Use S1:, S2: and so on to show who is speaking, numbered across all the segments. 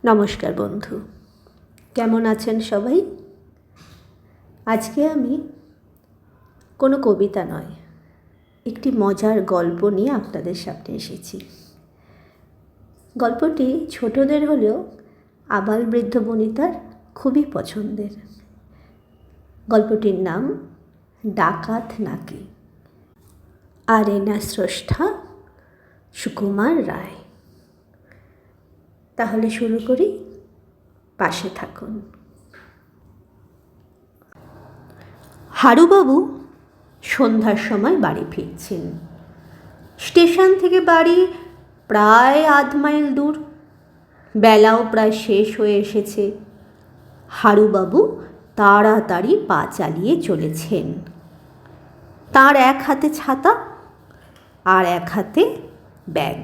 S1: নমস্কার বন্ধু, কেমন আছেন সবাই? আজকে আমি কোনো কবিতা নয়, একটি মজার গল্প নিয়ে আপনাদের সামনে এসেছি। গল্পটি ছোটদের হলেও আবাল বৃদ্ধ বনিতার খুবই পছন্দের। গল্পটির নাম ডাকাত নাকি, আর এনার স্রষ্টা সুকুমার রায়। তাহলে শুরু করি, পাশে থাকুন। হারুবাবু সন্ধ্যার সময় বাড়ি ফিরছেন। স্টেশন থেকে বাড়ি প্রায় আধ মাইল দূর। বেলাও প্রায় শেষ হয়ে এসেছে। হারুবাবু তাড়াতাড়ি পা চালিয়ে চলেছেন। তার এক হাতে ছাতা আর এক হাতে ব্যাগ।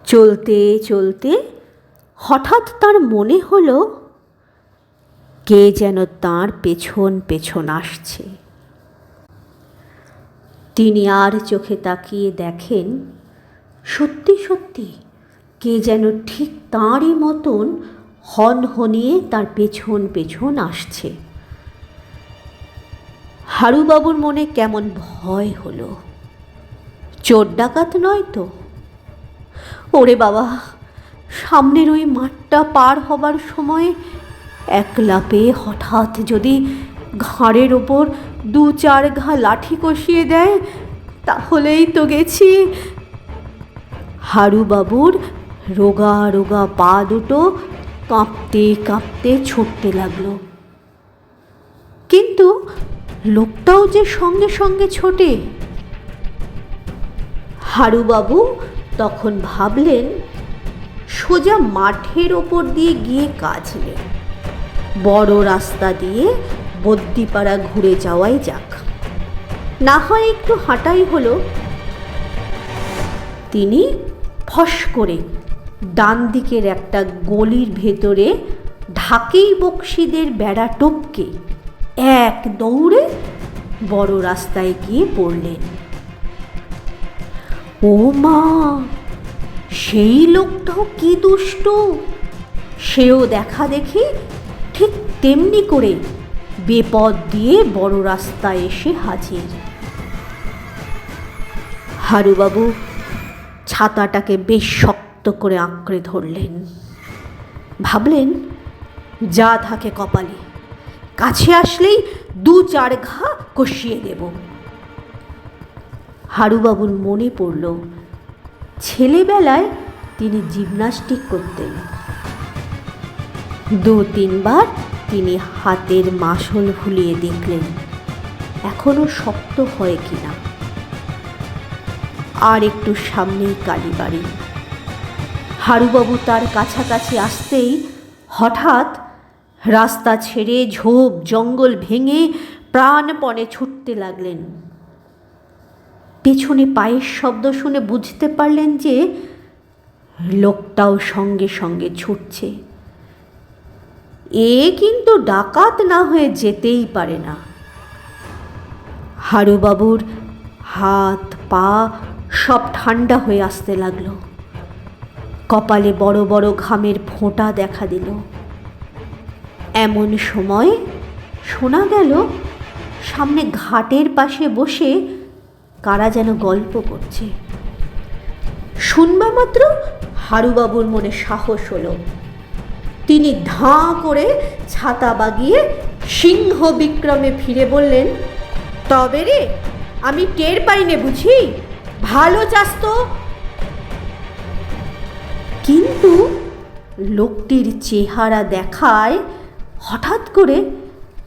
S1: চলতে চলতে হঠাৎ তার মনে হলো কে যেন তাঁর পেছন পেছন আসছে। তিনি আর চোখে তাকিয়ে দেখেন, সত্যি সত্যি কে যেন ঠিক তাঁরই মতন হনহনিয়ে তার পেছন পেছন আসছে। হারুবাবুর মনে কেমন ভয় হলো। চোর ডাকাত নয় তো? ওরে বাবা, সামনের ওই মাঠটা পার হবার সময় একলা পেয়ে হঠাৎ যদি ঘাড়ের ওপর 2-4 ঘা লাঠি কষিয়ে দেয়, তাহলেই তো গেছি। হারুবাবুর রোগা রোগা পা দুটো কাঁপতে কাঁপতে ছুটতে লাগলো। কিন্তু লোকটাও যে সঙ্গে সঙ্গে ছোটে। হারুবাবু তখন ভাবলেন, সোজা মাঠের ওপর দিয়ে গিয়ে কাজ নেই, বড় রাস্তা দিয়ে বদ্যিপাড়া ঘুরে যাওয়াই যাক, না হয় একটু হাঁটাই হলো। তিনি ফস করে ডান দিকের একটা গলির ভেতরে ঢাকেই বকশিদের বেড়া টপকে এক দৌড়ে বড় রাস্তায় গিয়ে পড়লেন। ও মা, সেই লোকটাও কি দুষ্ট! সেও দেখা দেখি ঠিক তেমনি করে বেপথ দিয়ে বড় রাস্তায় এসে হাজির। হারুবাবু ছাতাটাকে বেশ শক্ত করে আঁকড়ে ধরলেন। ভাবলেন, যা থাকে কপালে, কাছে আসলেই 2-4 ঘা কষিয়ে দেব। হারুবাবুর মনে পড়ল, ছেলেবেলায় তিনি জিমন্যাস্টিক করতেন। 2-3 বার তিনি হাতের মাসল ভুলিয়ে দেখলেন এখনো শক্ত হয় কিনা। আর একটু সামনেই কালীবাড়ি। হারুবাবু তার কাছাকাছি আসতেই হঠাৎ রাস্তা ছেড়ে ঝোপ জঙ্গল ভেঙে প্রাণপণে ছুটতে লাগলেন। পেছনে পায়ের শব্দ শুনে বুঝতে পারলেন যে লোকটাও সঙ্গে সঙ্গে ছুটছে। এ কিন্তু ডাকাত না হয়ে যেতেই পারে না। হারুবাবুর হাত পা সব ঠান্ডা হয়ে আসতে লাগলো। কপালে বড় বড় ঘামের ফোঁটা দেখা দিল। এমন সময় শোনা গেল সামনে ঘাটের পাশে বসে কারা যেন গল্প করছে। শুনবা মাত্র হারুবাবুর মনে সাহস হলো। তিনি ধাঁ করে ছাতা বাগিয়ে সিংহ বিক্রমে ফিরে বললেন, তবে রে, আমি টের পাইনে বুঝি, ভালো চাস তো। কিন্তু লোকটির চেহারা দেখায় হঠাৎ করে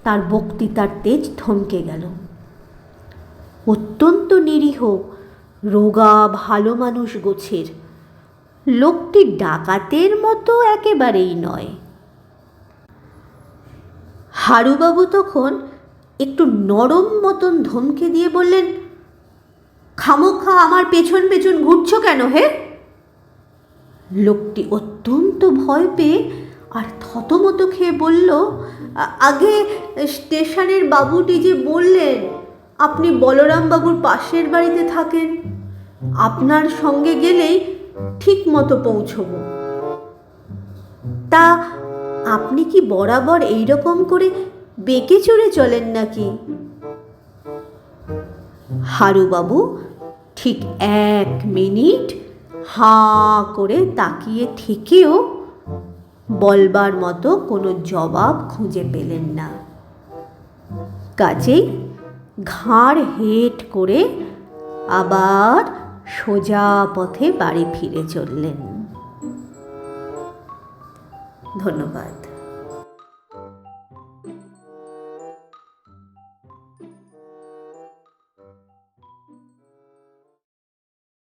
S1: তার বক্তৃতার তেজ থমকে গেল। অত্যন্ত নিরীহ, রোগা ভালো মানুষ গোছের। লোকটি ডাকাতের মতো একেবারেই নয়। হারুবাবু তখন একটু নরম মতন ধমকে দিয়ে বললেন, খামোখা আমার পেছন পেছন ঘুরছো কেন হে? লোকটি অত্যন্ত ভয় পেয়ে আর থতমত খেয়ে বলল, আগে স্টেশনের বাবুটি যে বললেন আপনি বলরাম বাবুর পাশের বাড়িতে থাকেন, আপনার সঙ্গে গেলেই ঠিক মতো পৌঁছবো। তা আপনি কি বরাবর এইরকম করে বেঁকে চড়ে চলেন নাকি? হারুবাবু ঠিক 1 মিনিট হাঁ করে তাকিয়ে থেকেও বলবার মতো কোনো জবাব খুঁজে পেলেন না। কাজেই ঘাড় হেঁট করে আবার সোজা পথে বাড়ি ফিরে চললেন। ধন্যবাদ।